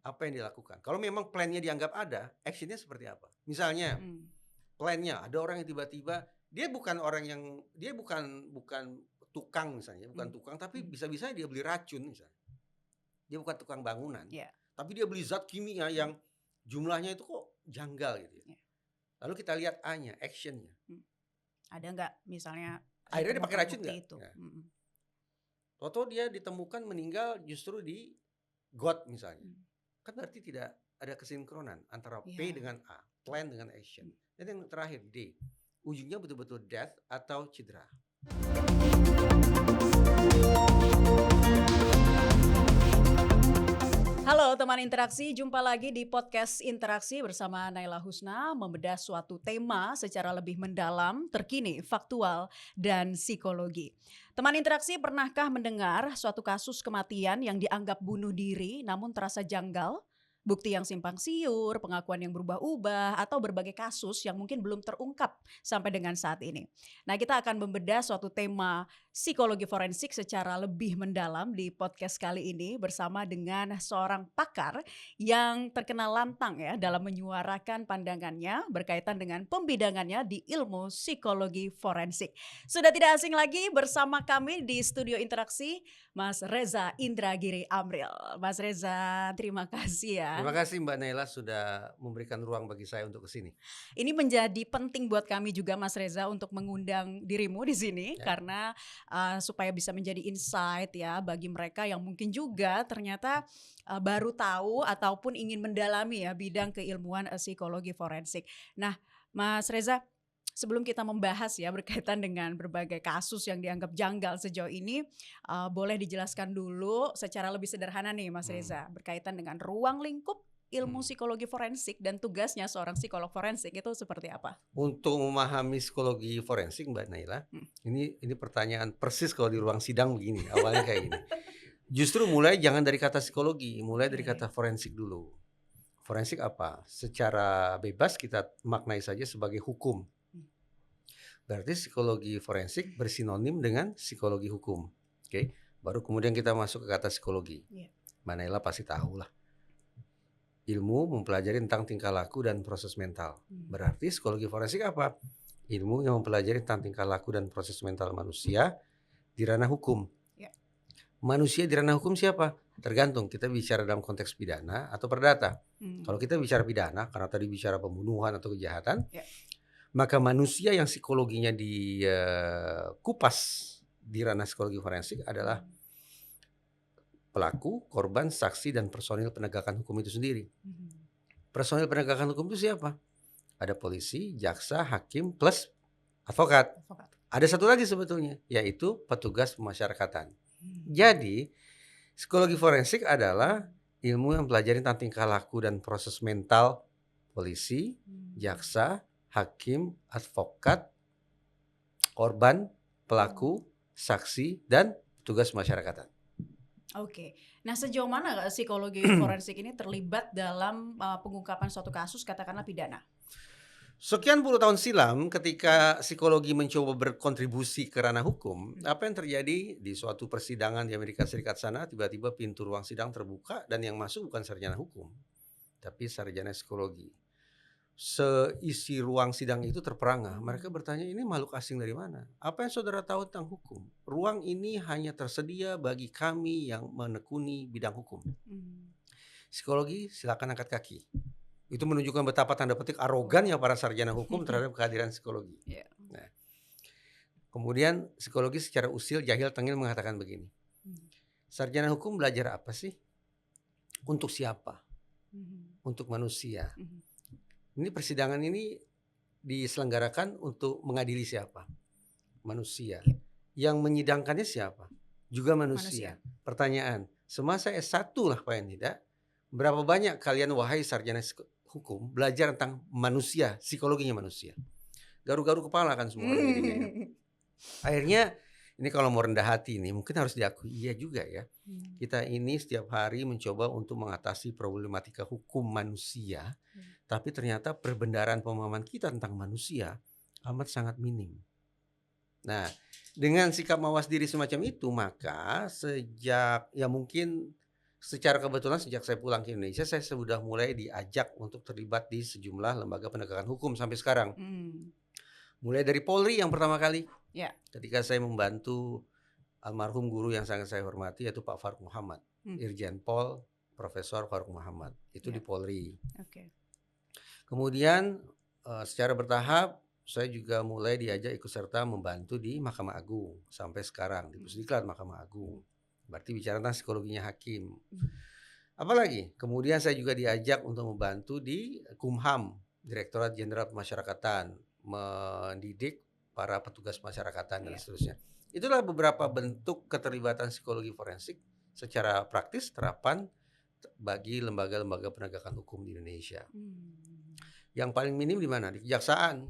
apa yang dilakukan. Kalau memang plannya dianggap ada, actionnya seperti apa? Misalnya plannya ada orang yang tiba-tiba dia bukan tukang misalnya, bukan tukang, tapi bisa-bisa dia beli racun misalnya. Dia bukan tukang bangunan, tapi dia beli zat kimia yang jumlahnya itu kok janggal gitu ya. Lalu kita lihat A-nya, actionnya. Ada nggak misalnya akhirnya dipakai racun nggak? Itu. Toto dia ditemukan meninggal justru di got misalnya. Kan berarti tidak ada kesinkronan antara P dengan A, plan dengan action. Dan yang terakhir D, ujungnya betul-betul death atau cedera. Halo teman interaksi, jumpa lagi di podcast Interaksi bersama Naila Husna, membedah suatu tema secara lebih mendalam, terkini, faktual, dan psikologi. Teman interaksi, pernahkah mendengar suatu kasus kematian yang dianggap bunuh diri namun terasa janggal? Bukti yang simpang siur, pengakuan yang berubah-ubah, atau berbagai kasus yang mungkin belum terungkap sampai dengan saat ini. Nah, kita akan membedah suatu tema psikologi forensik secara lebih mendalam di podcast kali ini bersama dengan seorang pakar yang terkenal lantang ya dalam menyuarakan pandangannya berkaitan dengan pembidangannya di ilmu psikologi forensik. Sudah tidak asing lagi bersama kami di studio interaksi Mas Reza Indragiri Amril. Mas Reza, terima kasih ya. Terima kasih Mbak Naila sudah memberikan ruang bagi saya untuk kesini. Ini menjadi penting buat kami juga Mas Reza untuk mengundang dirimu di sini karena supaya bisa menjadi insight ya bagi mereka yang mungkin juga ternyata baru tahu ataupun ingin mendalami ya bidang keilmuan psikologi forensik. Nah, Mas Reza, sebelum kita membahas ya berkaitan dengan berbagai kasus yang dianggap janggal sejauh ini, boleh dijelaskan dulu secara lebih sederhana nih Mas Reza berkaitan dengan ruang lingkup ilmu psikologi forensik dan tugasnya seorang psikolog forensik itu seperti apa? Untuk memahami psikologi forensik Mbak Naila, ini pertanyaan persis kalau di ruang sidang begini, awalnya kayak gini. Justru mulai jangan dari kata psikologi, mulai dari kata forensik dulu. Forensik apa? Secara bebas kita maknai saja sebagai hukum. Berarti psikologi forensik bersinonim dengan psikologi hukum. Oke, baru kemudian kita masuk ke kata psikologi. Mbak Naila pasti tahu lah. Ilmu mempelajari tentang tingkah laku dan proses mental. Berarti psikologi forensik apa? Ilmu yang mempelajari tentang tingkah laku dan proses mental manusia di ranah hukum. Manusia di ranah hukum siapa? Tergantung kita bicara dalam konteks pidana atau perdata. Kalau kita bicara pidana, karena tadi bicara pembunuhan atau kejahatan, maka manusia yang psikologinya dikupas di ranah psikologi forensik adalah pelaku, korban, saksi, dan personil penegakan hukum itu sendiri. Personil penegakan hukum itu siapa? Ada polisi, jaksa, hakim, plus advokat. Ada satu lagi sebetulnya, yaitu petugas pemasyarakatan. Jadi, psikologi forensik adalah ilmu yang mempelajari tentang tingkah laku dan proses mental polisi, jaksa, hakim, advokat, korban, pelaku, saksi, dan petugas pemasyarakatan. Oke, nah sejauh mana psikologi forensik ini terlibat dalam pengungkapan suatu kasus katakanlah pidana? Sekian puluh tahun silam ketika psikologi mencoba berkontribusi ke ranah hukum, apa yang terjadi di suatu persidangan di Amerika Serikat sana, tiba-tiba pintu ruang sidang terbuka dan yang masuk bukan sarjana hukum, tapi sarjana psikologi. Seisi ruang sidang itu terperangah. Mereka bertanya, ini makhluk asing dari mana? Apa yang saudara tahu tentang hukum? Ruang ini hanya tersedia bagi kami yang menekuni bidang hukum. Psikologi silakan angkat kaki. Itu menunjukkan betapa tanda petik arogannya para sarjana hukum terhadap kehadiran psikologi. Nah, kemudian psikologi secara usil, jahil, tengil mengatakan begini. Sarjana hukum belajar apa sih? Untuk siapa? Untuk manusia. Ini persidangan ini diselenggarakan untuk mengadili siapa? Manusia. Yang menyidangkannya siapa? Juga manusia. Pertanyaan, semasa S1 lah paling tidak, berapa banyak kalian wahai sarjana hukum belajar tentang manusia, psikologinya manusia? Garu-garu kepala kan semua orang jadinya ya. Akhirnya ini kalau mau rendah hati nih mungkin harus diakui iya juga ya. Kita ini setiap hari mencoba untuk mengatasi problematika hukum manusia, tapi ternyata perbendaharaan pemahaman kita tentang manusia amat sangat minim. Nah, dengan sikap mawas diri semacam itu, maka sejak ya mungkin Secara kebetulan sejak saya pulang ke Indonesia, saya sudah mulai diajak untuk terlibat di sejumlah lembaga penegakan hukum sampai sekarang. Mmm. Mulai dari Polri yang pertama kali, Ya. ketika saya membantu almarhum guru yang sangat saya hormati yaitu Pak Farouk Muhammad, Irjen Pol Profesor Farouk Muhammad, itu di Ya. Polri. Oke. Kemudian secara bertahap saya juga mulai diajak ikut serta membantu di Mahkamah Agung sampai sekarang di Pusdiklat Mahkamah Agung. Berarti bicara tentang psikologinya hakim. Apalagi kemudian saya juga diajak untuk membantu di Kumham, Direktorat Jenderal Pemasyarakatan, mendidik para petugas pemasyarakatan dan seterusnya. Itulah beberapa bentuk keterlibatan psikologi forensik secara praktis terapan bagi lembaga-lembaga penegakan hukum di Indonesia. Yang paling minim di mana? Di kejaksaan.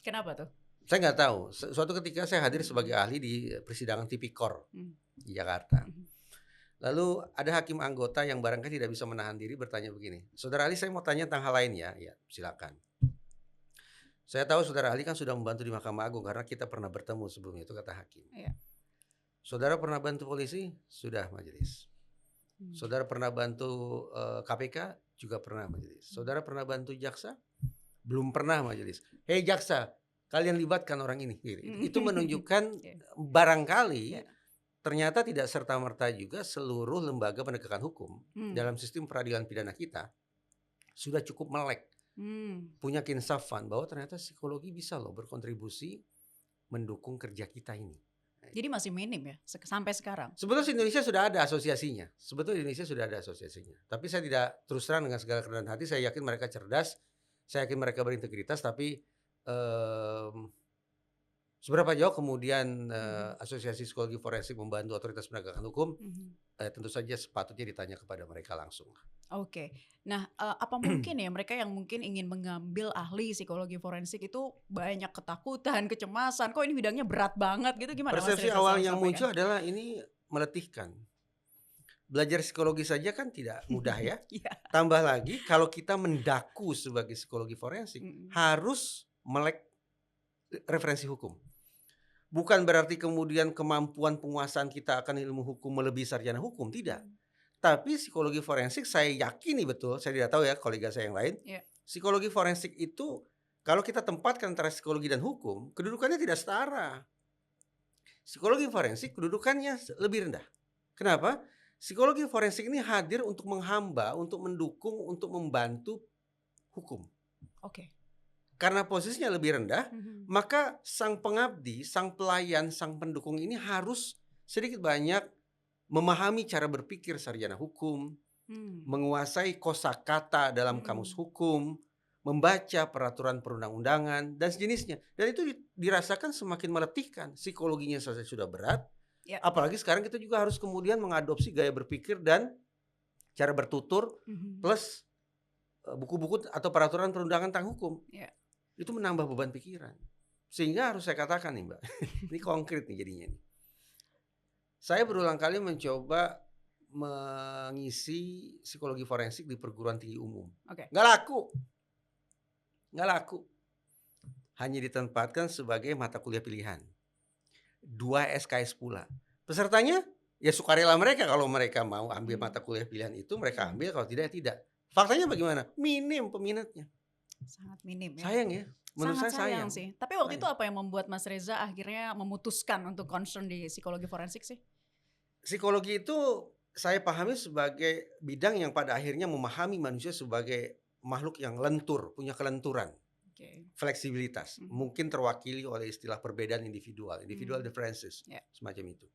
Kenapa tuh? Saya nggak tahu. Suatu ketika saya hadir sebagai ahli di persidangan Tipikor di Jakarta. Lalu ada hakim anggota yang barangkali tidak bisa menahan diri bertanya begini, Saudara ahli, saya mau tanya tentang hal lain ya. Ya, silakan. Saya tahu saudara ahli kan sudah membantu di Mahkamah Agung karena kita pernah bertemu sebelumnya, itu kata hakim. Iya. Saudara pernah bantu polisi? Sudah, majelis. Saudara pernah bantu KPK? Juga pernah, majelis. Saudara pernah bantu jaksa? Belum pernah, majelis. Hei jaksa, kalian libatkan orang ini. Itu menunjukkan barangkali ternyata tidak serta-merta juga seluruh lembaga penegakan hukum dalam sistem peradilan pidana kita sudah cukup melek, punya keinsafan bahwa ternyata psikologi bisa loh berkontribusi mendukung kerja kita ini. Jadi masih minim ya sampai sekarang? Sebetulnya Indonesia sudah ada asosiasinya. Tapi saya tidak terus terang dengan segala kerendahan hati, saya yakin mereka cerdas, saya yakin mereka berintegritas, tapi seberapa jauh kemudian Asosiasi Psikologi Forensik membantu otoritas penegakan hukum, tentu saja sepatutnya ditanya kepada mereka langsung. Oke. Nah, apa mungkin ya mereka yang mungkin ingin mengambil ahli psikologi forensik itu banyak ketakutan, kecemasan, kok ini bidangnya berat banget gitu, gimana Mas Persepsi Reza awal yang sampaikan? muncul adalah ini meletihkan. Belajar psikologi saja kan tidak mudah ya. Tambah lagi kalau kita mendaku sebagai psikologi forensik harus melek referensi hukum. Bukan berarti kemudian kemampuan penguasaan kita akan ilmu hukum melebihi sarjana hukum, tidak. Tapi psikologi forensik saya yakini betul, saya tidak tahu ya kolega saya yang lain. Psikologi forensik itu kalau kita tempatkan antara psikologi dan hukum, kedudukannya tidak setara. Psikologi forensik kedudukannya lebih rendah. Kenapa? Psikologi forensik ini hadir untuk menghamba, untuk mendukung, untuk membantu hukum. Oke. Karena posisinya lebih rendah, maka sang pengabdi, sang pelayan, sang pendukung ini harus sedikit banyak memahami cara berpikir sarjana hukum, menguasai kosakata dalam kamus hukum, membaca peraturan perundang-undangan dan sejenisnya. Dan itu dirasakan semakin meletihkan. Psikologinya saja sudah berat, apalagi sekarang kita juga harus kemudian mengadopsi gaya berpikir dan cara bertutur plus buku-buku atau peraturan perundangan tentang hukum. Itu menambah beban pikiran. Sehingga harus saya katakan nih Mbak, ini konkret nih jadinya nih. Saya berulang kali mencoba mengisi psikologi forensik di perguruan tinggi umum. Nggak laku. Hanya ditempatkan sebagai mata kuliah pilihan. 2 SKS pula. Pesertanya ya sukarela mereka, kalau mereka mau ambil mata kuliah pilihan itu mereka ambil, kalau tidak tidak. Faktanya bagaimana? Minim peminatnya. Sangat minim ya. Sayang ya. Menurut sangat saya sayang sih. Tapi waktu itu apa yang membuat Mas Reza akhirnya memutuskan untuk concern di psikologi forensik sih? Psikologi itu saya pahami sebagai bidang yang pada akhirnya memahami manusia sebagai makhluk yang lentur, punya kelenturan, fleksibilitas. Mungkin terwakili oleh istilah perbedaan individual differences, semacam itu.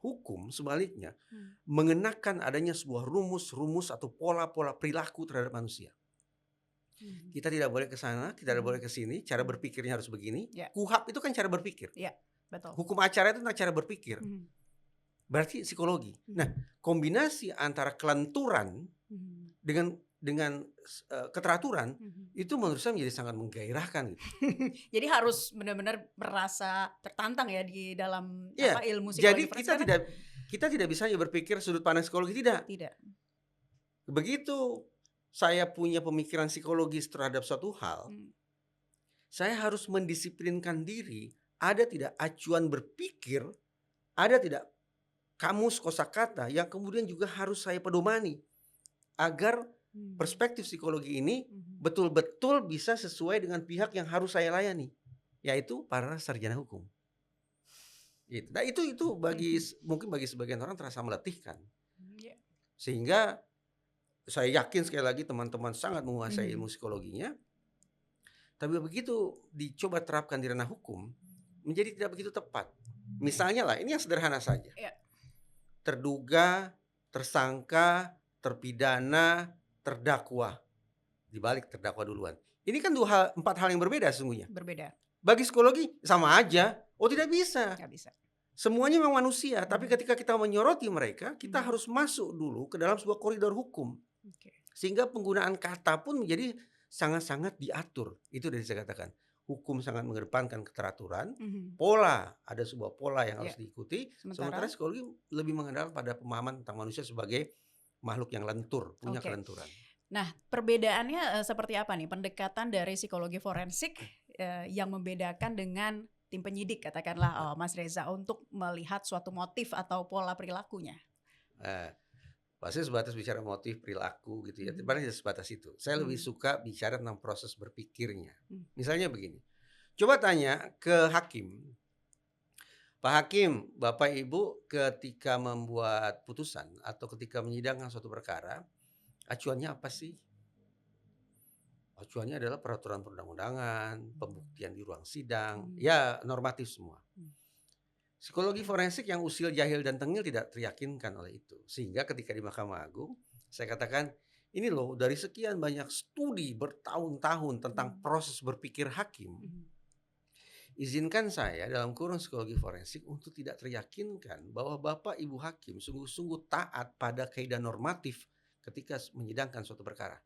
Hukum sebaliknya mengenakan adanya sebuah rumus atau pola-pola perilaku terhadap manusia. Kita tidak boleh ke sana, kita tidak boleh ke sini, cara berpikirnya harus begini. KUHAP itu kan cara berpikir. Betul. Hukum acara itu tentang cara berpikir. Berarti psikologi. Nah, kombinasi antara kelenturan dengan keteraturan itu menurut saya menjadi sangat menggairahkan gitu. Jadi harus benar-benar merasa tertantang ya di dalam ilmu psikologi. Jadi kita tidak bisa hanya berpikir sudut pandang psikologi, tidak. Begitu saya punya pemikiran psikologis terhadap suatu hal, saya harus mendisiplinkan diri. Ada tidak acuan berpikir, ada tidak kamus kosakata yang kemudian juga harus saya pedomani agar perspektif psikologi ini betul-betul bisa sesuai dengan pihak yang harus saya layani, yaitu para sarjana hukum. Gitu. Nah itu mungkin bagi sebagian orang terasa meletihkan, Ya. sehingga saya yakin sekali lagi teman-teman sangat menguasai ilmu psikologinya, tapi begitu dicoba terapkan di ranah hukum menjadi tidak begitu tepat. Misalnya lah, ini yang sederhana saja. Ya. Terduga, tersangka, terpidana, terdakwa. Dibalik terdakwa duluan. Ini kan 4 hal yang berbeda sesungguhnya. Berbeda. Bagi psikologi sama aja. Oh tidak bisa. Nggak bisa. Semuanya memang manusia, tapi ketika kita menyoroti mereka, kita harus masuk dulu ke dalam sebuah koridor hukum. Sehingga penggunaan kata pun menjadi sangat-sangat diatur. Itu dari saya katakan. Hukum sangat mengedepankan keteraturan, pola, ada sebuah pola yang harus diikuti. Sementara psikologi lebih mengenal pada pemahaman tentang manusia sebagai makhluk yang lentur, punya kelenturan. Nah, perbedaannya seperti apa nih pendekatan dari psikologi forensik yang membedakan dengan tim penyidik, katakanlah Mas Reza, untuk melihat suatu motif atau pola perilakunya? Pasti sebatas bicara motif, perilaku gitu ya. Paling sebatas itu. Saya lebih suka bicara tentang proses berpikirnya. Misalnya begini. Coba tanya ke hakim. Pak Hakim, Bapak Ibu ketika membuat putusan atau ketika menyidangkan suatu perkara, acuannya apa sih? Acuannya adalah peraturan perundang-undangan, pembuktian di ruang sidang, ya normatif semua. Psikologi forensik yang usil, jahil, dan tengil tidak teryakinkan oleh itu. Sehingga ketika di Mahkamah Agung, saya katakan, ini loh dari sekian banyak studi bertahun-tahun tentang proses berpikir hakim, izinkan saya dalam kurung psikologi forensik untuk tidak teryakinkan bahwa Bapak Ibu Hakim sungguh-sungguh taat pada kaidah normatif ketika menyidangkan suatu perkara.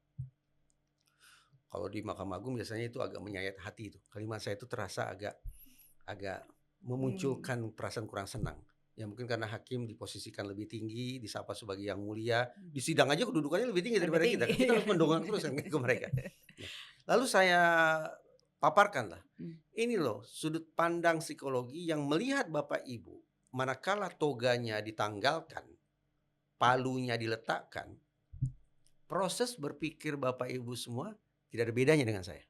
Kalau di Mahkamah Agung biasanya itu agak menyayat hati itu. Kalimat saya itu terasa agak memunculkan perasaan kurang senang. Ya mungkin karena hakim diposisikan lebih tinggi, disapa sebagai yang mulia, di sidang aja kedudukannya lebih tinggi daripada kita. Kita harus mendongak terus ke mereka. Lalu saya paparkan lah, ini loh sudut pandang psikologi yang melihat Bapak Ibu, manakala toganya ditanggalkan, palunya diletakkan, proses berpikir Bapak Ibu semua tidak ada bedanya dengan saya.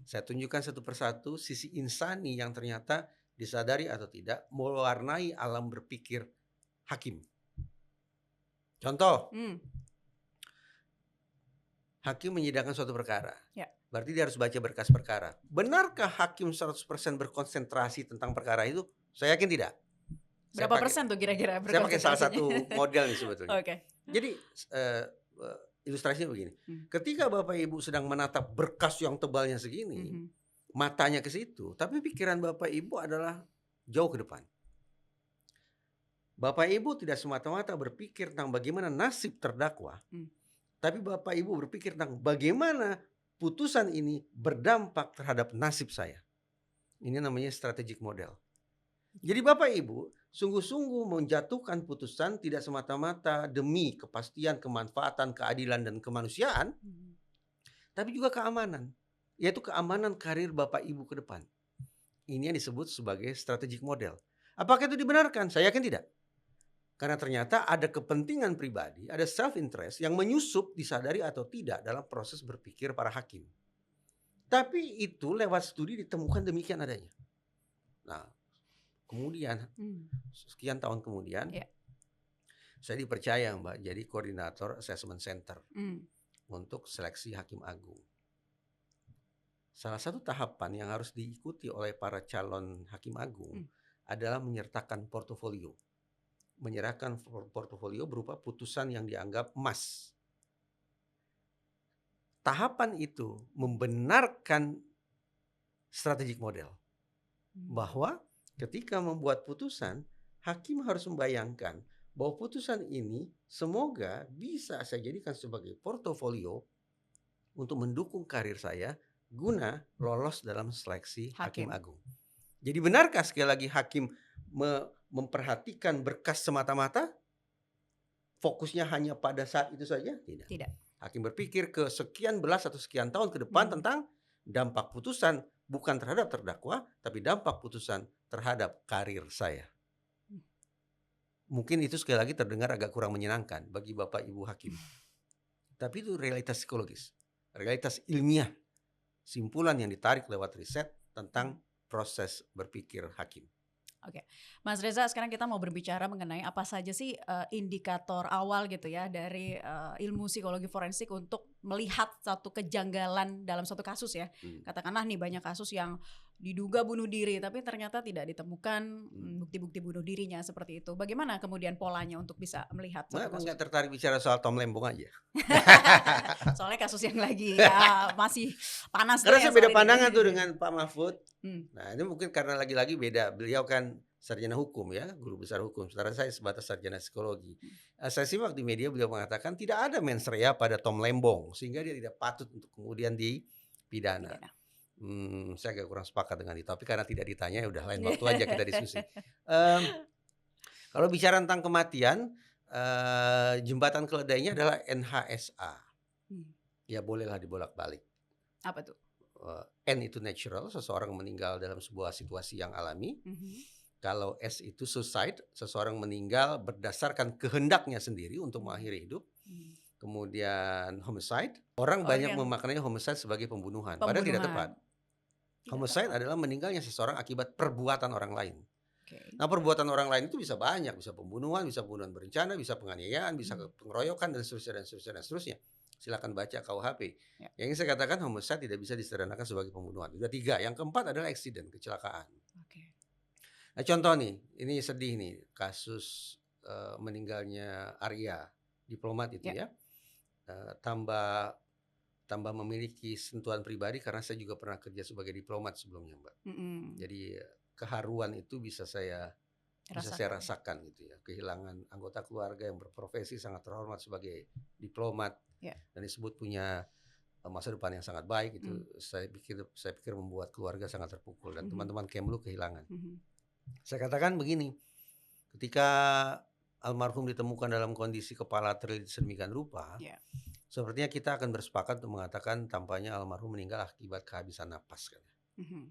Saya tunjukkan satu persatu sisi insani yang ternyata disadari atau tidak mewarnai alam berpikir hakim. Contoh, hakim menyidangkan suatu perkara. Berarti dia harus baca berkas perkara. Benarkah hakim 100% berkonsentrasi tentang perkara itu? Saya yakin tidak. Berapa persen tuh kira-kira? Saya pakai salah satu model nih sebetulnya. Jadi ilustrasinya begini, ketika Bapak Ibu sedang menatap berkas yang tebalnya segini, matanya ke situ, tapi pikiran Bapak Ibu adalah jauh ke depan. Bapak Ibu tidak semata-mata berpikir tentang bagaimana nasib terdakwa, tapi Bapak Ibu berpikir tentang bagaimana putusan ini berdampak terhadap nasib saya. Ini namanya strategic model. Jadi Bapak Ibu sungguh-sungguh menjatuhkan putusan tidak semata-mata demi kepastian, kemanfaatan, keadilan, dan kemanusiaan, tapi juga keamanan, yaitu keamanan karir Bapak Ibu ke depan. Ini yang disebut sebagai strategic model. Apakah itu dibenarkan? Saya yakin tidak. Karena ternyata ada kepentingan pribadi, ada self-interest yang menyusup disadari atau tidak dalam proses berpikir para hakim. Tapi itu lewat studi ditemukan demikian adanya. Nah, kemudian sekian tahun kemudian saya dipercaya Mbak jadi koordinator assessment center untuk seleksi hakim agung. Salah satu tahapan yang harus diikuti oleh para calon hakim agung adalah menyertakan portofolio. Menyerahkan portofolio berupa putusan yang dianggap emas. Tahapan itu membenarkan strategic model bahwa ketika membuat putusan, hakim harus membayangkan bahwa putusan ini semoga bisa saya jadikan sebagai portofolio untuk mendukung karir saya guna lolos dalam seleksi hakim agung. Jadi benarkah sekali lagi hakim memperhatikan berkas semata-mata? Fokusnya hanya pada saat itu saja? Tidak. Hakim berpikir ke sekian belas atau sekian tahun ke depan tentang dampak putusan bukan terhadap terdakwa, tapi dampak putusan terhadap karir saya. Mungkin itu sekali lagi terdengar agak kurang menyenangkan bagi Bapak Ibu hakim. Tapi itu realitas psikologis, realitas ilmiah, simpulan yang ditarik lewat riset tentang proses berpikir hakim. Oke, Mas Reza, sekarang kita mau berbicara mengenai apa saja sih indikator awal gitu ya dari ilmu psikologi forensik untuk melihat satu kejanggalan dalam suatu kasus ya. Katakanlah nih banyak kasus yang diduga bunuh diri tapi ternyata tidak ditemukan bukti-bukti bunuh dirinya seperti itu. Bagaimana kemudian polanya untuk bisa melihat satu kasus? Nggak tertarik bicara soal Tom Lembong aja. Soalnya kasus yang lagi ya, masih panas tuh Karena ya saya beda soal ini. pandangan tuh dengan Pak Mahfud. Hmm. Nah, ini mungkin karena lagi-lagi beda. Beliau kan sarjana hukum ya, guru besar hukum. Sementara saya sebatas sarjana psikologi. Saya simak di media beliau mengatakan tidak ada mens rea pada Tom Lembong sehingga dia tidak patut untuk kemudian dipidana. Saya agak kurang sepakat dengan itu. Tapi karena tidak ditanya ya udah lain waktu aja kita diskusi. Kalau bicara tentang kematian, jembatan keledainya adalah NHSA. Ya bolehlah dibolak-balik. Apa tuh? N itu natural, seseorang meninggal dalam sebuah situasi yang alami. Kalau S itu suicide, seseorang meninggal berdasarkan kehendaknya sendiri untuk mengakhiri hidup. Kemudian homicide, orang banyak memaknai homicide sebagai pembunuhan. Padahal tidak tepat. Homicide adalah meninggalnya seseorang akibat perbuatan orang lain. Nah, perbuatan orang lain itu bisa banyak, bisa pembunuhan berencana, bisa penganiayaan, bisa pengeroyokan dan seterusnya. Silakan baca KUHP. Yang ingin saya katakan homicide tidak bisa disederhanakan sebagai pembunuhan. Sudah 3. Yang keempat adalah accident, kecelakaan. Nah, contoh nih, ini sedih nih kasus meninggalnya Arya, diplomat itu ya. Tambah memiliki sentuhan pribadi karena saya juga pernah kerja sebagai diplomat sebelumnya, Mbak. Jadi keharuan itu bisa saya rasakan gitu ya. Kehilangan anggota keluarga yang berprofesi sangat terhormat sebagai diplomat dan disebut punya masa depan yang sangat baik itu. Saya pikir membuat keluarga sangat terpukul dan teman-teman Kemlu kehilangan. Saya katakan begini, ketika almarhum ditemukan dalam kondisi kepala terlilit sedemikian rupa, sepertinya kita akan bersepakat untuk mengatakan tampaknya almarhum meninggal akibat kehabisan napas kan.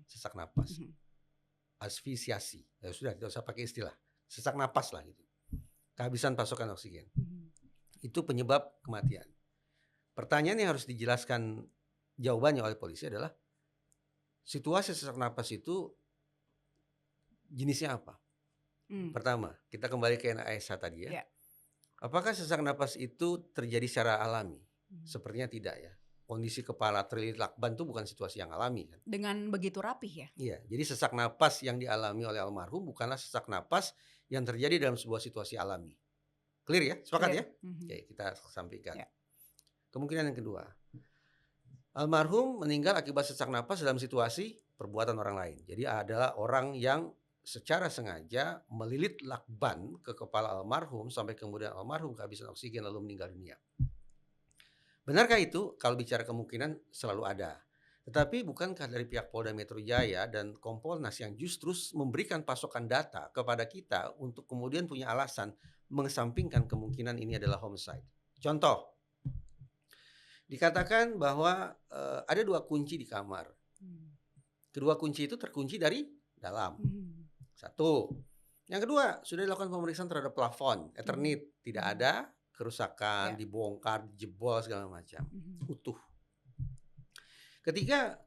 Sesak napas. Asfiksiasi. Ya sudah, tidak usah pakai istilah. Sesak napas lah gitu. Kehabisan pasokan oksigen. Itu penyebab kematian. Pertanyaan yang harus dijelaskan jawabannya oleh polisi adalah situasi sesak napas itu jenisnya apa? Pertama, kita kembali ke NHSA tadi ya. Apakah sesak napas itu terjadi secara alami? Sepertinya tidak ya. Kondisi kepala terlilit lakban itu bukan situasi yang alami kan. Dengan begitu rapih ya? Iya, jadi sesak napas yang dialami oleh almarhum bukanlah sesak napas yang terjadi dalam sebuah situasi alami. Clear ya? Sepakat ya? Oke, kita sampaikan. Kemungkinan yang kedua, almarhum meninggal akibat sesak napas dalam situasi perbuatan orang lain. Jadi adalah orang yang secara sengaja melilit lakban ke kepala almarhum sampai kemudian almarhum kehabisan oksigen lalu meninggal dunia. Benarkah itu? Kalau bicara kemungkinan selalu ada. Tetapi bukankah dari pihak Polda Metro Jaya dan Kompolnas yang justru memberikan pasokan data kepada kita untuk kemudian punya alasan mengesampingkan kemungkinan ini adalah homicide? Contoh, dikatakan bahwa ada 2 kunci di kamar. Kedua kunci itu terkunci dari dalam. 1. Yang kedua, sudah dilakukan pemeriksaan terhadap plafon, Eternit, tidak ada kerusakan, dibongkar, jebol segala macam, utuh. Ketiga,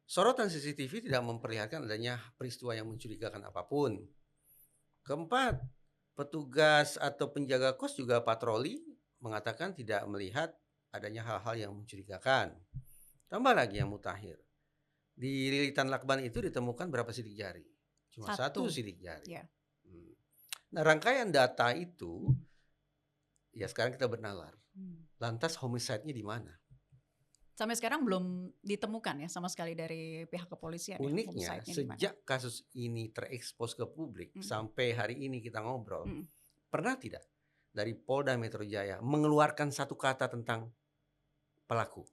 sorotan CCTV tidak memperlihatkan adanya peristiwa yang mencurigakan apapun. Keempat, petugas atau penjaga kos juga patroli mengatakan tidak melihat adanya hal-hal yang mencurigakan. Tambah lagi yang mutakhir. Di lilitan lakban itu ditemukan berapa sidik jari? Cuma 1 sidik jari. Nah, rangkaian data itu ya sekarang kita bernalar. Lantas homicide-nya di mana? Sampai sekarang belum ditemukan ya sama sekali dari pihak kepolisian. Uniknya sejak kasus ini terekspos ke publik sampai hari ini kita ngobrol, pernah tidak dari Polda Metro Jaya mengeluarkan satu kata tentang pelaku?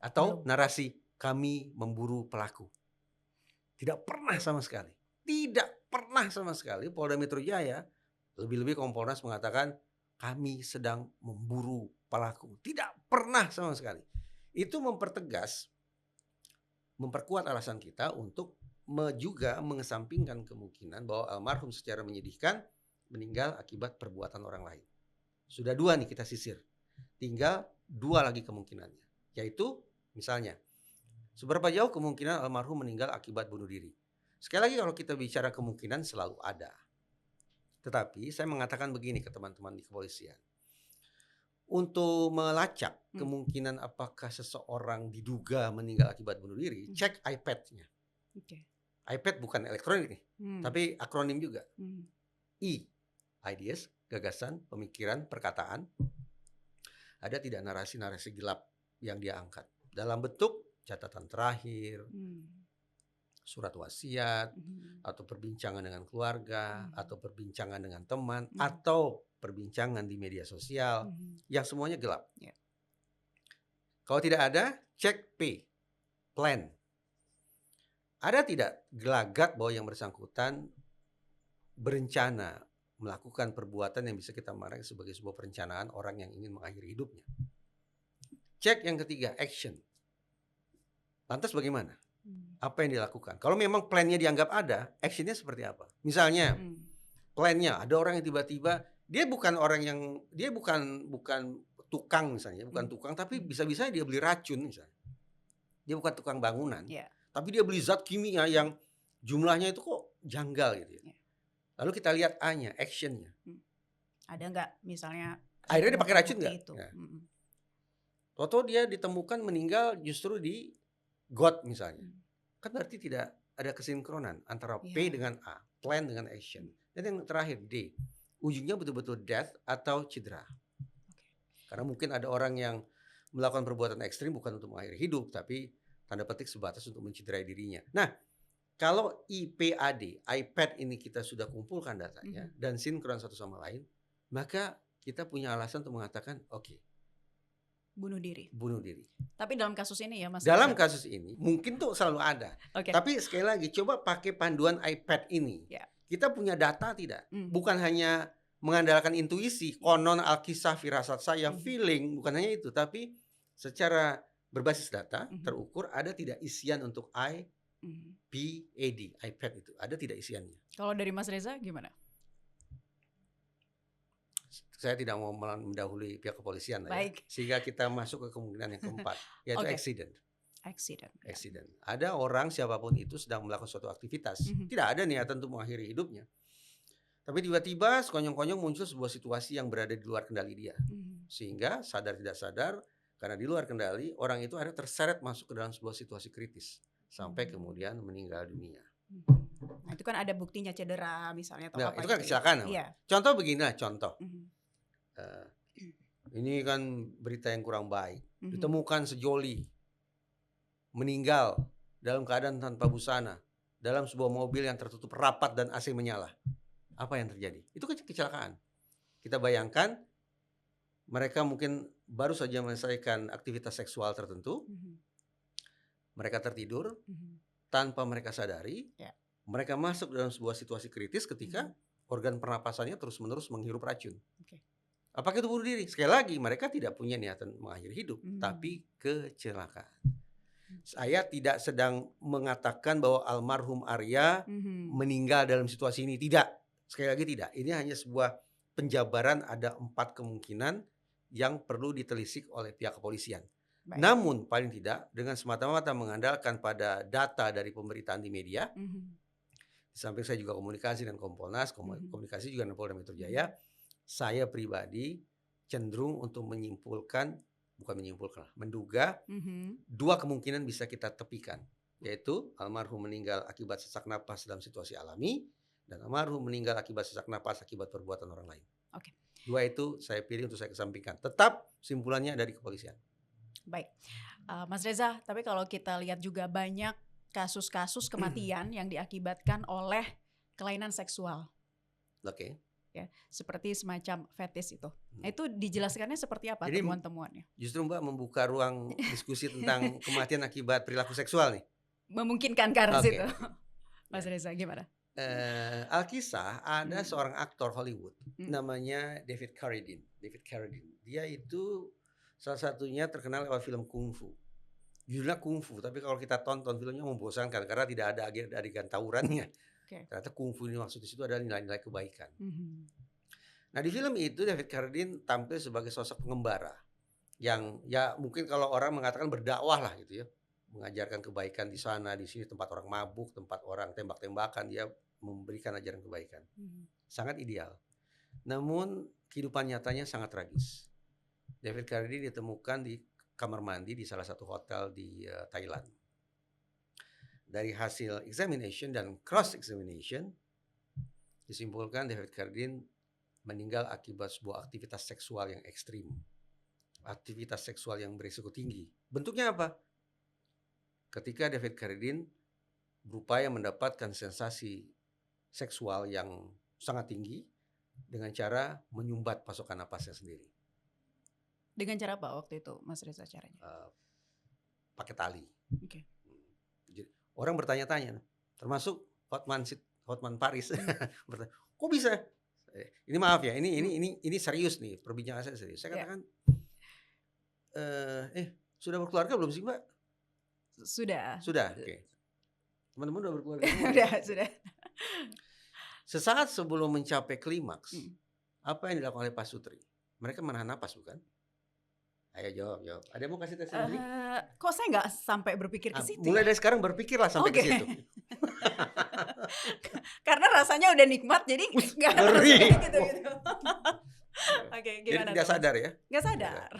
Atau narasi kami memburu pelaku? Tidak pernah sama sekali. Tidak pernah sama sekali Polda Metro Jaya, lebih-lebih Kompolnas mengatakan kami sedang memburu pelaku. Tidak pernah sama sekali. Itu memperkuat alasan kita untuk juga mengesampingkan kemungkinan bahwa almarhum secara menyedihkan meninggal akibat perbuatan orang lain. Sudah 2 nih kita sisir. Tinggal 2 lagi kemungkinannya. Yaitu misalnya, seberapa jauh kemungkinan almarhum meninggal akibat bunuh diri? Sekali lagi kalau kita bicara kemungkinan selalu ada. Tetapi saya mengatakan begini ke teman-teman di kepolisian. Untuk melacak kemungkinan apakah seseorang diduga meninggal akibat bunuh diri, cek iPad-nya. iPad bukan elektronik nih, tapi akronim juga. I, ideas, gagasan, pemikiran, perkataan. Ada tidak narasi-narasi gelap yang dia angkat dalam bentuk catatan terakhir, surat wasiat, atau perbincangan dengan keluarga, atau perbincangan dengan teman, atau perbincangan di media sosial, yang semuanya gelap. Kalau tidak ada, cek P, plan. Ada tidak gelagat bahwa yang bersangkutan berencana melakukan perbuatan yang bisa kita markai sebagai sebuah perencanaan orang yang ingin mengakhiri hidupnya. Cek yang ketiga, action. Lantas bagaimana? Apa yang dilakukan? Kalau memang plannya dianggap ada, actionnya seperti apa? Misalnya, plannya ada orang yang tiba-tiba dia bukan tukang misalnya, bukan tukang, tapi bisa-bisa dia beli racun misalnya. Dia bukan tukang bangunan, tapi dia beli zat kimia yang jumlahnya itu kok janggal gitu. Lalu kita lihat A-nya, action-nya. Ada nggak misalnya? Akhirnya dia pakai racun nggak? Nah. Toto dia ditemukan meninggal justru di got misalnya. Kan berarti tidak ada kesinkronan antara P dengan A, plan dengan action. Dan yang terakhir D, ujungnya betul-betul death atau cedera. Karena mungkin ada orang yang melakukan perbuatan ekstrim bukan untuk mengakhiri hidup, tapi tanda petik sebatas untuk mencederai dirinya. Nah, kalau IPAD, iPad ini kita sudah kumpulkan datanya dan sinkron satu sama lain, maka kita punya alasan untuk mengatakan oke, bunuh diri. Tapi dalam kasus ini ya Mas? Dalam kasus ini mungkin tuh selalu ada. Tapi sekali lagi coba pakai panduan iPad ini. Kita punya data tidak? Bukan hanya mengandalkan intuisi, konon, alkisah, firasat saya, feeling, bukan hanya itu, tapi secara berbasis data terukur ada tidak isian untuk IPAD, iPad itu ada tidak isiannya. Kalau dari Mas Reza gimana? Saya tidak mau mendahului pihak kepolisian ya, sehingga kita masuk ke kemungkinan yang keempat, yaitu accident. Ada orang siapapun itu sedang melakukan suatu aktivitas, tidak ada niatan untuk mengakhiri hidupnya, tapi tiba-tiba sekonyong-konyong muncul sebuah situasi yang berada di luar kendali dia, sehingga sadar tidak sadar karena di luar kendali orang itu ada terseret masuk ke dalam sebuah situasi kritis sampai kemudian meninggal dunia. Nah itu kan ada buktinya cedera misalnya atau apa itu kan kecelakaan. Contoh beginilah contoh. Ini kan berita yang kurang baik. Ditemukan sejoli meninggal dalam keadaan tanpa busana dalam sebuah mobil yang tertutup rapat dan AC menyala. Apa yang terjadi? Itu kecelakaan. Kita bayangkan mereka mungkin baru saja menyelesaikan aktivitas seksual tertentu. Mereka tertidur tanpa mereka sadari. Mereka masuk dalam sebuah situasi kritis ketika organ pernapasannya terus-menerus menghirup racun. Apakah itu bunuh diri? Sekali lagi, mereka tidak punya niatan mengakhiri hidup, tapi kecelakaan. Saya tidak sedang mengatakan bahwa almarhum Arya meninggal dalam situasi ini. Tidak. Sekali lagi tidak. Ini hanya sebuah penjabaran, ada 4 kemungkinan yang perlu ditelisik oleh pihak kepolisian. Namun paling tidak dengan semata-mata mengandalkan pada data dari pemberitaan di media. Di samping saya juga komunikasi dengan Kompolnas, komunikasi juga dengan Polda Metro Jaya. Saya pribadi cenderung untuk menduga 2 kemungkinan bisa kita tepikan, yaitu almarhum meninggal akibat sesak napas dalam situasi alami dan almarhum meninggal akibat sesak napas akibat perbuatan orang lain. 2 itu saya pilih untuk saya kesampingkan. Tetap simpulannya dari kepolisian. Baik, Mas Reza, tapi kalau kita lihat juga banyak kasus-kasus kematian yang diakibatkan oleh kelainan seksual. Ya, seperti semacam fetis itu. Nah, itu dijelaskannya seperti apa temuan-temuannya? Justru Mbak membuka ruang diskusi tentang kematian akibat perilaku seksual nih. Memungkinkan ke arah situ. Mas Reza gimana? Alkisah ada seorang aktor Hollywood namanya David Carradine. Dia itu salah satunya terkenal lewat film kungfu. Judulnya kungfu, tapi kalau kita tonton filmnya membosankan karena tidak ada adegan tawurannya. Oke. Ternyata kungfu ini maksud di situ adalah nilai-nilai kebaikan. Mhm. Nah, di film itu David Carradine tampil sebagai sosok pengembara yang ya mungkin kalau orang mengatakan berdakwah lah gitu ya. Mengajarkan kebaikan di sana, di sini tempat orang mabuk, tempat orang tembak-tembakan, dia memberikan ajaran kebaikan. Mhm. Sangat ideal. Namun kehidupan nyatanya sangat tragis. David Carradine ditemukan di kamar mandi di salah satu hotel di Thailand. Dari hasil examination dan cross examination disimpulkan David Carradine meninggal akibat sebuah aktivitas seksual yang ekstrim. Aktivitas seksual yang berisiko tinggi. Bentuknya apa? Ketika David Carradine berupaya mendapatkan sensasi seksual yang sangat tinggi dengan cara menyumbat pasokan napasnya sendiri. Dengan cara apa waktu itu, Mas Reza caranya? Pakai tali. Oke. Jadi, orang bertanya-tanya, termasuk Hotman Paris, bertanya, kok bisa? Ini maaf ya, ini serius nih, perbincangan saya serius. Saya katakan, sudah berkeluarga belum sih Mbak? Sudah. Sudah, oke. Teman-teman udah berkeluarga semua? Sudah. Sesaat sebelum mencapai klimaks, apa yang dilakukan oleh Pak Sutri? Mereka menahan napas bukan? Ayo jawab. Ada yang mau kasih testimoni? Kok saya nggak sampai berpikir ke situ? Mulai dari sekarang berpikirlah sampai ke situ. Karena rasanya udah nikmat, jadi nggak ngeri. gitu. Oke, Jadi gimana? tidak sadar ya? Nggak sadar.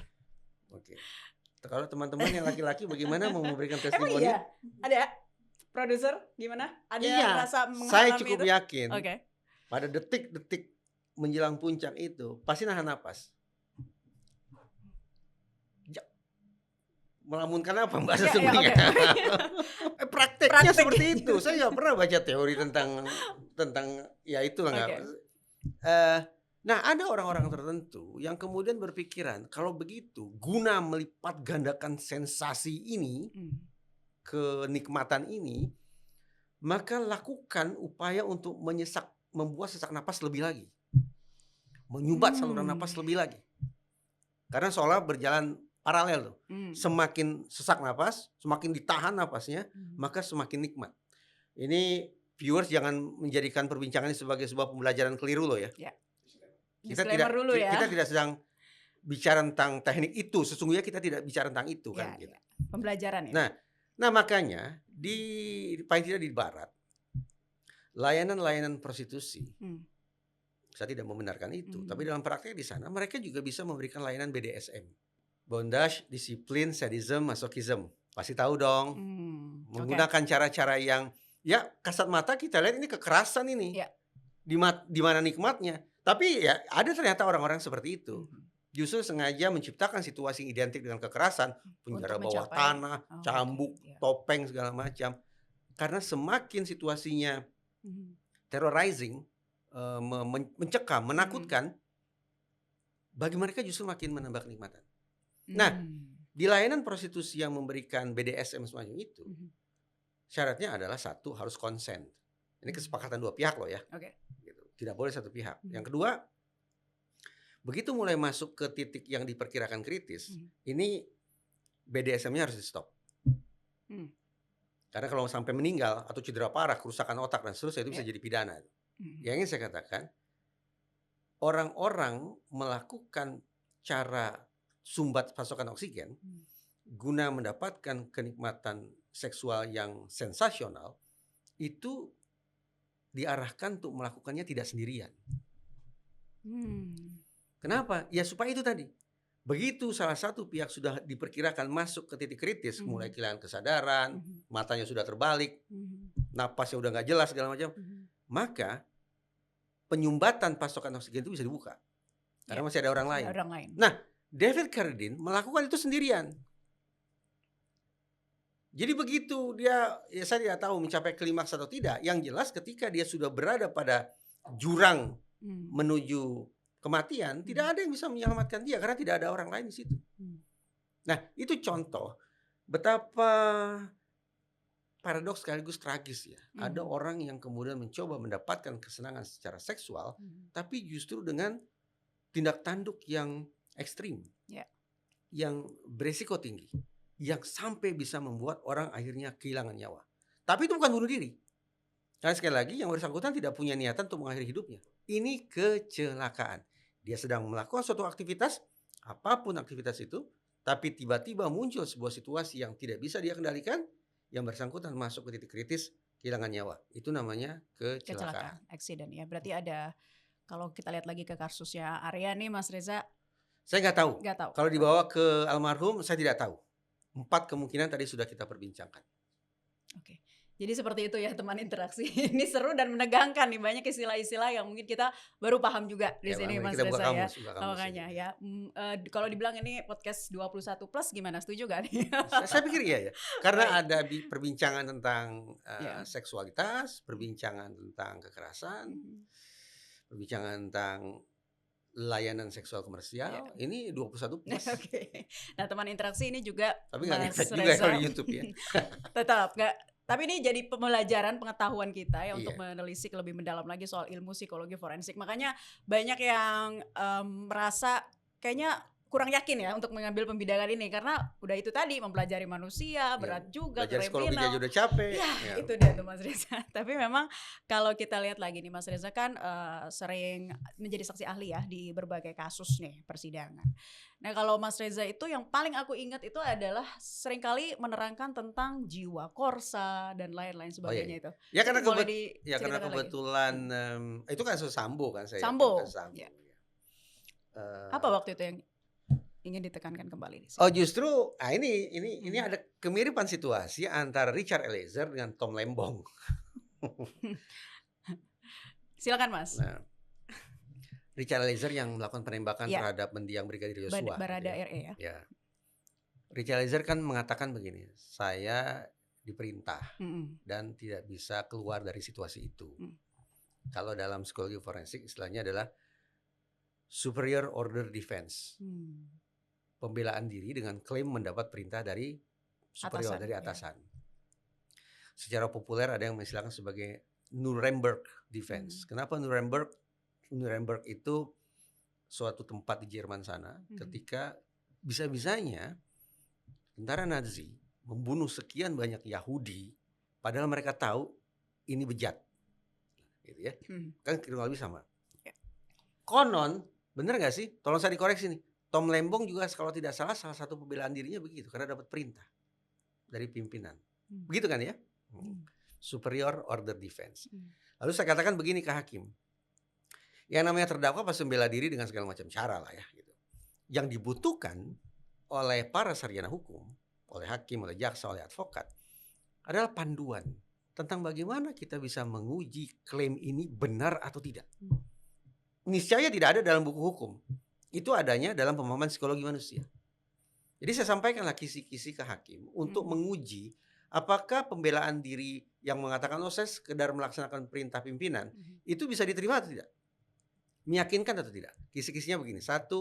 Oke. Kalau teman-teman yang laki-laki bagaimana mau memberikan Emang testimoni? iya? Ada? Produser gimana? Ada Iya, rasa mengalami saya cukup itu? yakin. Oke. Pada detik-detik menjelang puncak itu pasti nahan napas. Melamunkan apa Mbak sesungguhnya? Prakteknya seperti itu. Saya nggak pernah baca teori tentang ya itulah nggak. Nah, ada orang-orang tertentu yang kemudian berpikiran kalau begitu guna melipat gandakan sensasi ini, kenikmatan ini, maka lakukan upaya untuk membuat sesak napas lebih lagi, menyumbat saluran napas lebih lagi, karena seolah berjalan paralel tuh. Semakin sesak napas, semakin ditahan napasnya, maka semakin nikmat. Ini viewers jangan menjadikan perbincangan ini sebagai sebuah pembelajaran keliru loh ya. Kita tidak sedang bicara tentang teknik itu. Sesungguhnya kita tidak bicara tentang itu kan. Gitu. Pembelajaran ya. Nah makanya paling tidak di Barat, layanan-layanan prostitusi, saya tidak membenarkan itu, tapi dalam praktek di sana mereka juga bisa memberikan layanan BDSM. Bondage, disiplin, sadism, masochism. Pasti tahu dong. Menggunakan cara-cara yang ya kasat mata kita lihat ini kekerasan ini. Di mana nikmatnya. Tapi ya ada ternyata orang-orang seperti itu. Justru sengaja menciptakan situasi yang identik dengan kekerasan, penjara bawah tanah, cambuk, topeng segala macam. Karena semakin situasinya terrorizing, mencekam, menakutkan, bagi mereka justru makin menambah kenikmatan. Nah, di layanan prostitusi yang memberikan BDSM semacam itu, syaratnya adalah satu, harus konsen. Ini kesepakatan dua pihak loh ya. Gitu. Tidak boleh satu pihak. Yang kedua, begitu mulai masuk ke titik yang diperkirakan kritis, ini BDSM-nya harus di stop. Karena kalau sampai meninggal atau cedera parah, kerusakan otak dan seterusnya itu bisa jadi pidana. Yang ingin saya katakan, orang-orang melakukan cara sumbat pasokan oksigen guna mendapatkan kenikmatan seksual yang sensasional itu diarahkan untuk melakukannya tidak sendirian. Kenapa? Ya supaya itu tadi. Begitu salah satu pihak sudah diperkirakan masuk ke titik kritis, mulai kehilangan kesadaran, matanya sudah terbalik, napasnya udah nggak jelas segala macam, maka penyumbatan pasokan oksigen itu bisa dibuka karena masih ada orang lain. Nah, David Carradine melakukan itu sendirian. Jadi begitu dia, ya saya tidak tahu mencapai klimaks atau tidak. Yang jelas ketika dia sudah berada pada jurang menuju kematian, tidak ada yang bisa menyelamatkan dia karena tidak ada orang lain di situ. Nah, itu contoh betapa paradoks sekaligus tragis ya. Ada orang yang kemudian mencoba mendapatkan kesenangan secara seksual, tapi justru dengan tindak tanduk yang ekstrim, yang beresiko tinggi, yang sampai bisa membuat orang akhirnya kehilangan nyawa. Tapi itu bukan bunuh diri. Karena sekali lagi yang bersangkutan tidak punya niatan untuk mengakhiri hidupnya. Ini kecelakaan. Dia sedang melakukan suatu aktivitas, apapun aktivitas itu, tapi tiba-tiba muncul sebuah situasi yang tidak bisa dia kendalikan, yang bersangkutan masuk ke titik kritis, kehilangan nyawa. Itu namanya kecelakaan. Kecelakaan, accident ya. Berarti ada, kalau kita lihat lagi ke kasusnya Arya nih Mas Reza, Saya nggak tahu. nggak tahu. Kalau dibawa ke almarhum, saya tidak tahu. 4 kemungkinan tadi sudah kita perbincangkan. Oke. Jadi seperti itu ya teman interaksi. Ini seru dan menegangkan nih, banyak istilah-istilah yang mungkin kita baru paham juga di Ya, sini mari Mas kita buka Reza ya. kamus, buka kamus Makanya ini. ya, kalau dibilang ini podcast 21 plus gimana, setuju gak nih? Saya pikir iya ya. Karena Baik. ada perbincangan tentang Ya. seksualitas, perbincangan tentang kekerasan, perbincangan tentang layanan seksual komersial. Ya. Ini 21 plus. Oke. Nah teman interaksi ini juga Tapi nggak Mas ngefek juga Reza. kalau di YouTube ya. Tetap nggak. Tapi ini jadi pembelajaran pengetahuan kita ya untuk Iya. menelisik lebih mendalam lagi soal ilmu psikologi forensik. Makanya banyak yang merasa kayaknya kurang yakin ya untuk mengambil pembidangan ini karena udah itu tadi mempelajari manusia berat juga, Belajar psikologinya aja kriminal. udah capek. Ya, Ya. itu dia tuh Mas Reza. Tapi memang kalau kita lihat lagi nih Mas Reza kan sering menjadi saksi ahli ya di berbagai kasus nih persidangan. Nah kalau Mas Reza itu yang paling aku ingat itu adalah seringkali menerangkan tentang jiwa korsa dan lain-lain sebagainya itu. Ya karena Itu boleh karena diceritakan lagi? kebetulan itu kan kasus Sambo kan saya. Sambo, Kasus Sambo. ya. Eh, Apa waktu itu yang ingin ditekankan kembali di sini? Oh justru ini ada kemiripan situasi antara Richard Eliezer dengan Tom Lembong. Silakan Mas. Nah, Richard Eliezer yang melakukan penembakan Ya. terhadap mendiang Brigadir Yosua. Barada gitu ya. RE ya. Ya. Richard Eliezer kan mengatakan begini, saya diperintah dan tidak bisa keluar dari situasi itu. Kalau dalam psikologi forensik istilahnya adalah superior order defense. Pembelaan diri dengan klaim mendapat perintah dari superior, Atasan, dari ya. atasan. Secara populer ada yang mengistilahkan sebagai Nuremberg defense. Kenapa Nuremberg? Nuremberg itu suatu tempat di Jerman sana ketika bisa-bisanya tentara Nazi membunuh sekian banyak Yahudi padahal mereka tahu ini bejat. Gitu ya. Kan kurang lebih sama. Ya. Konon, bener gak sih? Tolong saya dikoreksi nih. Tom Lembong juga kalau tidak salah satu pembelaan dirinya begitu karena dapat perintah dari pimpinan. Begitu kan ya? Superior order defense. Lalu saya katakan begini ke hakim. Yang namanya terdakwa pasti membela diri dengan segala macam cara lah ya gitu. Yang dibutuhkan oleh para sarjana hukum, oleh hakim, oleh jaksa, oleh advokat adalah panduan tentang bagaimana kita bisa menguji klaim ini benar atau tidak. Niscaya tidak ada dalam buku hukum. Itu adanya dalam pemahaman psikologi manusia. Jadi saya sampaikanlah kisi-kisi ke hakim untuk menguji apakah pembelaan diri yang mengatakan saya sekedar melaksanakan perintah pimpinan itu bisa diterima atau tidak, meyakinkan atau tidak. Kisi-kisinya begini, 1,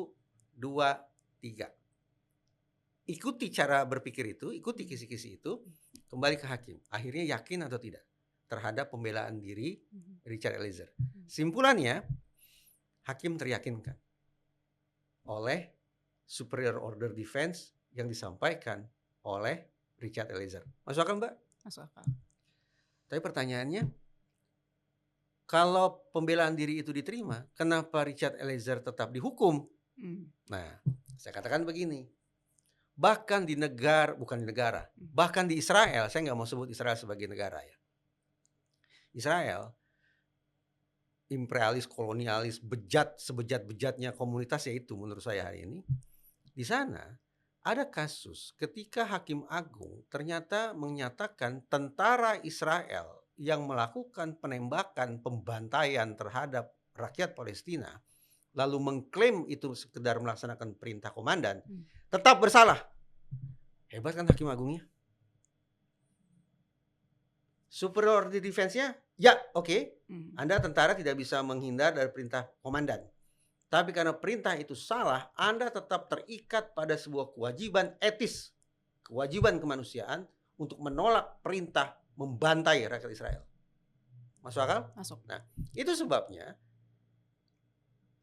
2, 3. Ikuti cara berpikir itu, ikuti kisi-kisi itu, kembali ke hakim. Akhirnya yakin atau tidak terhadap pembelaan diri Richard Eliezer. Simpulannya, hakim teryakinkan oleh superior order defense yang disampaikan oleh Richard Eliezer. Masuk akal Mbak? Masuk akal. Tapi pertanyaannya, kalau pembelaan diri itu diterima, kenapa Richard Eliezer tetap dihukum? Nah, saya katakan begini, bahkan di negara, bahkan di Israel, saya nggak mau sebut Israel sebagai negara ya. Israel, imperialis, kolonialis, bejat, sebejat-bejatnya komunitas yaitu menurut saya hari ini. Di sana ada kasus ketika Hakim Agung ternyata menyatakan tentara Israel yang melakukan penembakan, pembantaian terhadap rakyat Palestina, lalu mengklaim itu sekedar melaksanakan perintah komandan, tetap bersalah. Hebat kan Hakim Agungnya? Superior defense-nya, ya oke. Anda tentara tidak bisa menghindar dari perintah komandan. Tapi karena perintah itu salah, Anda tetap terikat pada sebuah kewajiban etis, kewajiban kemanusiaan untuk menolak perintah membantai rakyat Israel. Masuk akal? Masuk. Nah, itu sebabnya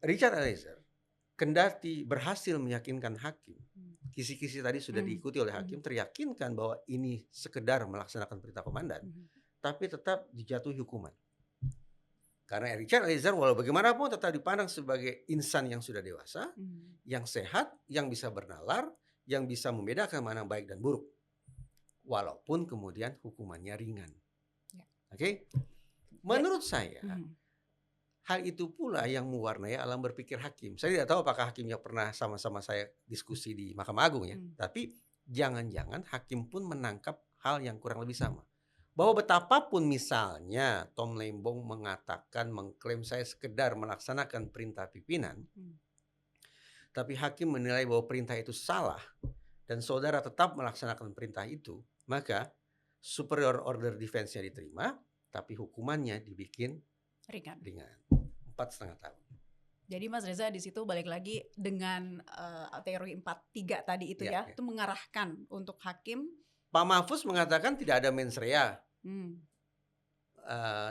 Richard Eliezer kendati berhasil meyakinkan hakim, kisi-kisi tadi sudah diikuti oleh hakim, teryakinkan bahwa ini sekedar melaksanakan perintah komandan. tapi tetap dijatuhi hukuman. Karena Richard Eliezer walau bagaimanapun tetap dipandang sebagai insan yang sudah dewasa, yang sehat, yang bisa bernalar, yang bisa membedakan mana baik dan buruk. Walaupun kemudian hukumannya ringan. Ya. Oke? Menurut saya, Mhm. hal itu pula yang mewarnai alam berpikir hakim. Saya tidak tahu apakah hakimnya pernah sama-sama saya diskusi di Mahkamah Agung ya. Tapi jangan-jangan hakim pun menangkap hal yang kurang lebih sama. Bahwa betapapun misalnya Tom Lembong mengatakan, mengklaim saya sekedar melaksanakan perintah pimpinan, tapi hakim menilai bahwa perintah itu salah dan saudara tetap melaksanakan perintah itu, maka superior order defense-nya diterima, tapi hukumannya dibikin Ringan. 4,5 tahun. Jadi Mas Reza di situ balik lagi dengan teori 4-3 tadi itu Ya, ya, itu mengarahkan untuk hakim. Pak Mahfuz mengatakan tidak ada mens rea. Hmm.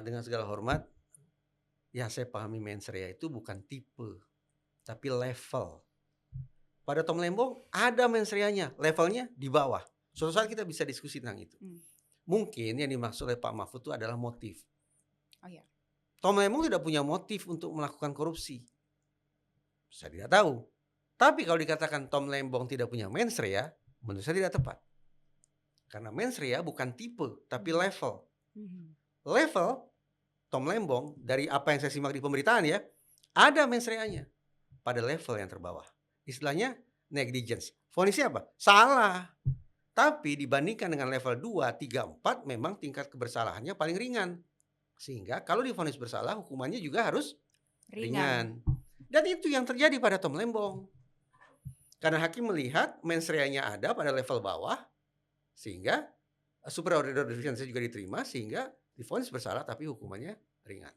Dengan segala hormat, ya saya pahami mens rea itu bukan tipe, tapi level. Pada Tom Lembong ada mens rea-nya, levelnya di bawah. Suatu saat kita bisa diskusi tentang itu. Mungkin yang dimaksud oleh Pak Mahfuz itu adalah motif. Oh ya. Tom Lembong tidak punya motif untuk melakukan korupsi. Saya tidak tahu. Tapi kalau dikatakan Tom Lembong tidak punya mens rea, menurut saya tidak tepat. Karena mens rea bukan tipe, tapi level. Level Tom Lembong dari apa yang saya simak di pemberitaan ya, ada mens rea-nya pada level yang terbawah. Istilahnya negligence. Vonisnya apa? Salah. Tapi dibandingkan dengan level 2, 3, 4 memang tingkat kebersalahannya paling ringan. Sehingga kalau divonis bersalah hukumannya juga harus ringan. Dan itu yang terjadi pada Tom Lembong. Karena hakim melihat mens rea-nya ada pada level bawah, sehingga superior order defense juga diterima, sehingga divonis bersalah tapi hukumannya ringan.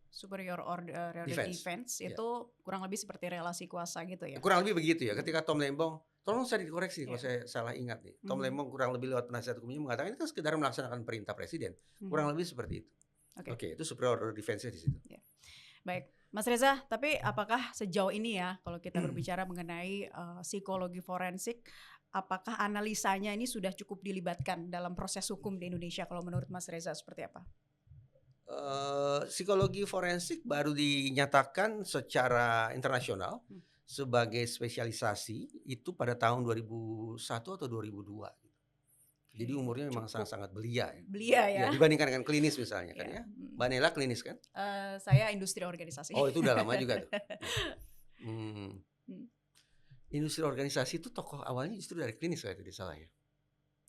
Superior order defense itu kurang lebih seperti relasi kuasa gitu ya. Kurang lebih begitu ya. Ketika Tom Lembong, tolong saya dikoreksi kalau saya salah ingat nih. Tom Lembong kurang lebih lewat penasihat hukumnya mengatakan ini kan sekedar melaksanakan perintah presiden. Kurang lebih seperti itu. Oke, itu superior order defense di situ. Ya. Baik, Mas Reza, tapi apakah sejauh ini ya kalau kita berbicara mengenai psikologi forensik, apakah analisanya ini sudah cukup dilibatkan dalam proses hukum di Indonesia? Kalau menurut Mas Reza seperti apa? Psikologi forensik baru dinyatakan secara internasional sebagai spesialisasi itu pada tahun 2001 atau 2002. Jadi umurnya memang sangat-sangat belia. Belia ya. Dibandingkan dengan klinis misalnya kan ya. Mbak Nela klinis kan? Saya industri organisasi. Oh itu udah lama juga tuh. Industri organisasi itu tokoh awalnya justru dari klinis kalau tidak salah ya.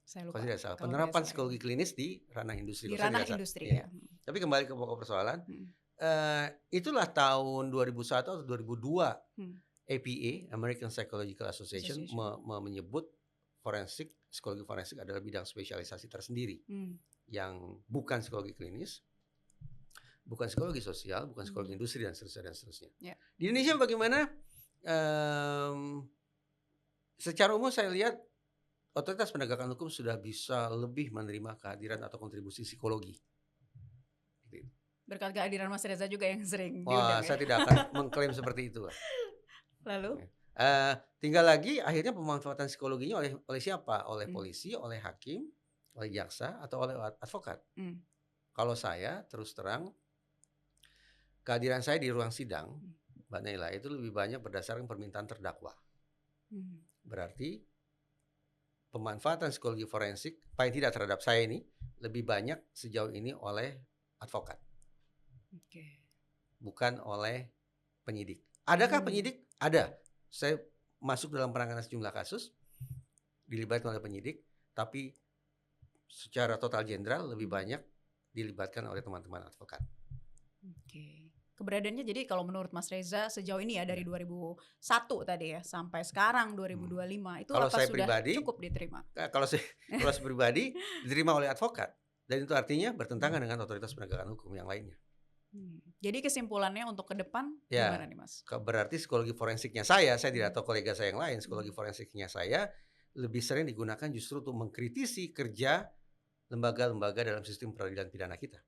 Saya lupa. Kalau tidak salah. Penerapan psikologi klinis di ranah industri. Di ranah industri ya. Tapi kembali ke pokok persoalan, itulah tahun 2001 atau 2002 APA, American Psychological Association menyebut psikologi forensik adalah bidang spesialisasi tersendiri yang bukan psikologi klinis, bukan psikologi sosial, bukan psikologi industri dan seterusnya. Di Indonesia bagaimana? Secara umum saya lihat otoritas penegakan hukum sudah bisa lebih menerima kehadiran atau kontribusi psikologi. Berkat kehadiran Mas Reza juga yang sering diundang. Saya tidak akan mengklaim seperti itu. Lalu? Tinggal lagi akhirnya pemanfaatan psikologinya oleh siapa? Oleh polisi, oleh hakim, oleh jaksa, atau oleh advokat. Kalau saya terus terang, kehadiran saya di ruang sidang, Mbak Naila, itu lebih banyak berdasarkan permintaan terdakwa. Berarti pemanfaatan psikologi forensik paling tidak terhadap saya ini lebih banyak sejauh ini oleh advokat, bukan oleh penyidik. Adakah penyidik? Ada. Saya masuk dalam penanganan sejumlah kasus dilibatkan oleh penyidik, tapi secara total jenderal lebih banyak dilibatkan oleh teman-teman advokat. Keberadaannya jadi kalau menurut Mas Reza sejauh ini ya dari 2001 tadi ya sampai sekarang 2025 itu kalau apa saya sudah pribadi, cukup diterima? Kalau saya pribadi diterima oleh advokat dan itu artinya bertentangan dengan otoritas penegakan hukum yang lainnya. Jadi kesimpulannya untuk ke depan gimana nih Mas? Berarti psikologi forensiknya saya tidak tahu kolega saya yang lain, psikologi forensiknya saya lebih sering digunakan justru untuk mengkritisi kerja lembaga-lembaga dalam sistem peradilan pidana kita.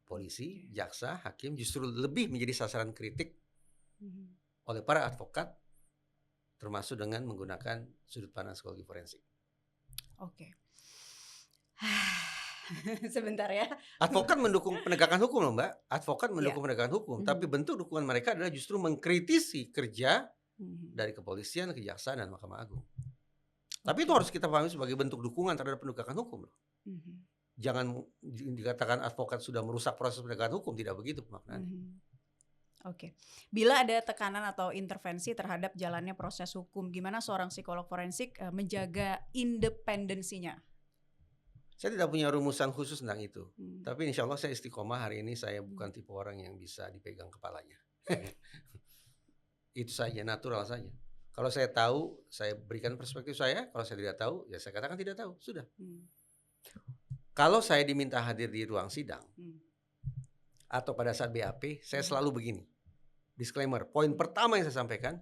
Polisi, jaksa, hakim justru lebih menjadi sasaran kritik oleh para advokat, termasuk dengan menggunakan sudut pandang psikologi forensik. Sebentar ya. Advokat mendukung penegakan hukum loh Mbak, advokat Iya. mendukung penegakan hukum, tapi Mhm. bentuk dukungan mereka adalah justru mengkritisi kerja Mhm. dari kepolisian, kejaksaan, dan Mahkamah Agung. Tapi itu Oke. harus kita pahami sebagai bentuk dukungan terhadap penegakan hukum loh. Mhm. Jangan dikatakan advokat sudah merusak proses penegakan hukum, tidak begitu maknanya. Mhm. Oke. Bila ada tekanan atau intervensi terhadap jalannya proses hukum, gimana seorang psikolog forensik menjaga independensinya? Saya tidak punya rumusan khusus tentang itu. Hmm. Tapi insya Allah saya istiqomah hari ini, saya bukan tipe orang yang bisa dipegang kepalanya. Itu saja, natural saja. Kalau saya tahu, saya berikan perspektif saya. Kalau saya tidak tahu, ya saya katakan tidak tahu. Sudah. Hmm. Kalau saya diminta hadir di ruang sidang Hmm. atau pada saat BAP, saya selalu begini. Disclaimer, poin pertama yang saya sampaikan,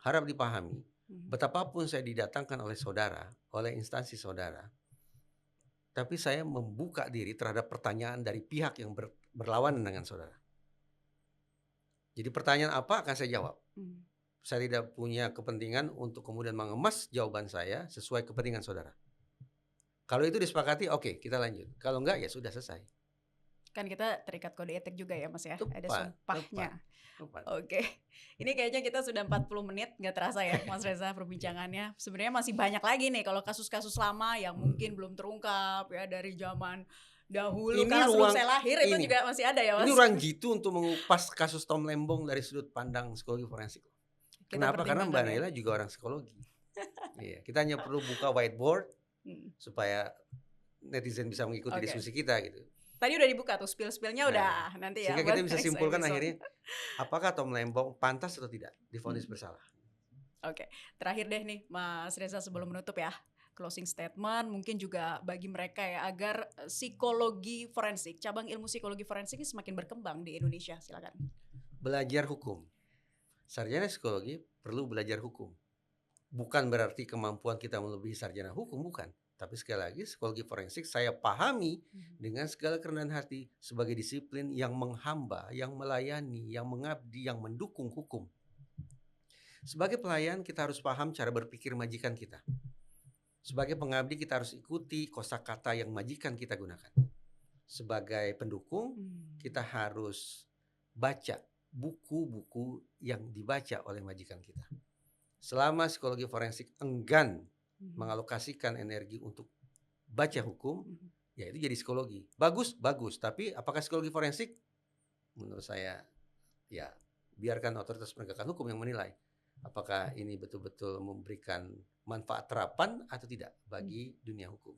harap dipahami, betapapun saya didatangkan oleh saudara, oleh instansi saudara, tapi saya membuka diri terhadap pertanyaan dari pihak yang berlawanan dengan saudara. Jadi pertanyaan apa akan saya jawab. Saya tidak punya kepentingan untuk kemudian mengemas jawaban saya sesuai kepentingan saudara. Kalau itu disepakati, oke, kita lanjut. Kalau enggak, ya sudah selesai. Kan kita terikat kode etik juga ya Mas ya, ada Tepat, sumpahnya. tepat. Oke, ini kayaknya kita sudah 40 menit, nggak terasa ya Mas Reza perbincangannya. Sebenarnya masih banyak lagi nih kalau kasus-kasus lama yang mungkin belum terungkap ya dari zaman dahulu. Ini Karena sebelum ruang- saya lahir itu ini. juga masih ada ya Mas. Ini orang jitu untuk mengupas kasus Tom Lembong dari sudut pandang psikologi forensik. Kita Kenapa? Karena Mbak pertimbangkan ya. Naila juga orang psikologi. Iya, kita hanya perlu buka whiteboard supaya netizen bisa mengikuti Oke. diskusi kita gitu. Tadi udah dibuka tuh spill-spillnya udah nanti ya. Sehingga buat kita bisa next simpulkan episode. akhirnya apakah Tom Lembong pantas atau tidak divonis bersalah. Oke, terakhir deh nih Mas Reza sebelum menutup ya. Closing statement mungkin juga bagi mereka ya agar psikologi forensik, cabang ilmu psikologi forensik ini semakin berkembang di Indonesia. Silakan. Belajar hukum. Sarjana psikologi perlu belajar hukum. Bukan berarti kemampuan kita melebihi sarjana hukum, bukan. Tapi sekali lagi psikologi forensik saya pahami dengan segala kerendahan hati sebagai disiplin yang menghamba, yang melayani, yang mengabdi, yang mendukung hukum. Sebagai pelayan kita harus paham cara berpikir majikan kita. Sebagai pengabdi kita harus ikuti kosakata yang majikan kita gunakan. Sebagai pendukung kita harus baca buku-buku yang dibaca oleh majikan kita. Selama psikologi forensik enggan mengalokasikan energi untuk baca hukum, ya itu jadi psikologi. Bagus, tapi apakah psikologi forensik? Menurut saya, ya biarkan otoritas penegakan hukum yang menilai. Apakah ini betul-betul memberikan manfaat terapan atau tidak bagi dunia hukum.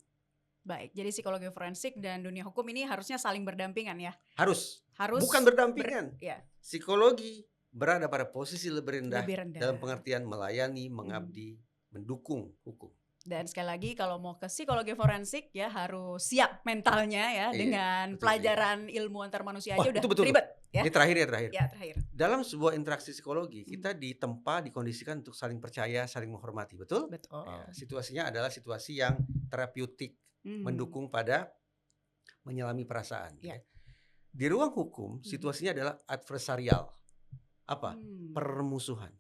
Baik, jadi psikologi forensik dan dunia hukum ini harusnya saling berdampingan ya. Harus. Bukan berdampingan. Ya. Psikologi berada pada posisi lebih rendah Lebih rendah. dalam pengertian melayani, mengabdi, mendukung hukum. Dan sekali lagi kalau mau ke psikologi forensik ya harus siap mentalnya ya, Iya, dengan betul pelajaran ilmu antar manusia aja Wah, udah itu betul. ribet ya. Ini terakhir. Ya, terakhir. Dalam sebuah interaksi psikologi kita ditempa, dikondisikan untuk saling percaya, saling menghormati, betul? Betul. Situasinya adalah situasi yang terapeutik, mendukung pada menyelami perasaan. Ya. Di ruang hukum situasinya adalah adversarial. Apa? Permusuhan.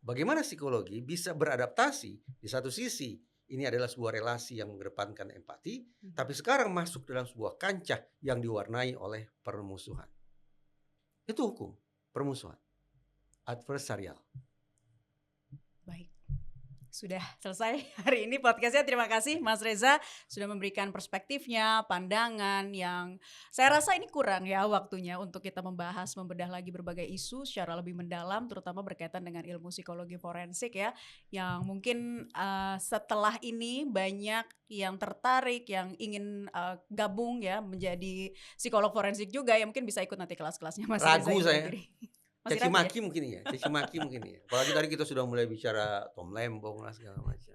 Bagaimana psikologi bisa beradaptasi? Di satu sisi ini adalah sebuah relasi yang mengedepankan empati, tapi sekarang masuk dalam sebuah kancah yang diwarnai oleh permusuhan. Itu hukum, permusuhan, adversarial. Baik. Sudah selesai hari ini podcastnya. Terima kasih Mas Reza sudah memberikan perspektifnya, pandangan yang saya rasa ini kurang ya waktunya untuk kita membahas, membedah lagi berbagai isu secara lebih mendalam, terutama berkaitan dengan ilmu psikologi forensik ya, yang mungkin setelah ini banyak yang tertarik, yang ingin gabung ya menjadi psikolog forensik juga, ya mungkin bisa ikut nanti kelas-kelasnya Mas Reza. Ragu saya. Masih Caci ragu maki ya? mungkin ya. Apalagi tadi kita sudah mulai bicara Tom Lembong lah segala macam.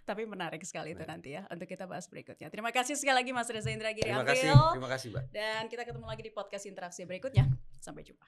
Tapi menarik sekali itu nanti ya untuk kita bahas berikutnya. Terima kasih sekali lagi Mas Reza Indragiri Terima April. kasih Mbak. Dan kita ketemu lagi di podcast interaksi berikutnya. Sampai jumpa.